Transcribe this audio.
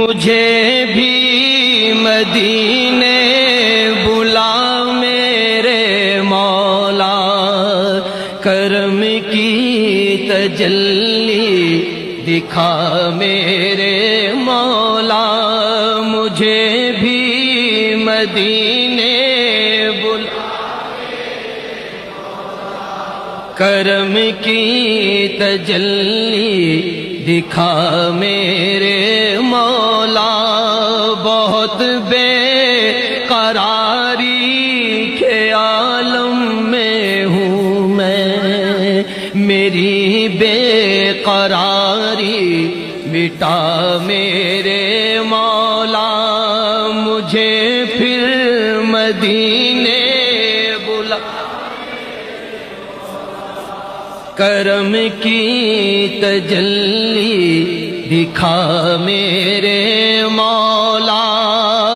مجھے بھی مدینے بلا میرے مولا، کرم کی تجلی دکھا میرے مولا، مجھے بھی مدینے بلا، کرم کی تجلی دکھا میرے مولا، بہت بے قراری کے عالم میں ہوں میں، میری بے قراری مٹا میرے مولا، مجھے پھر مدینے بلا، کرم کی تجلی دکھا میرے مولا۔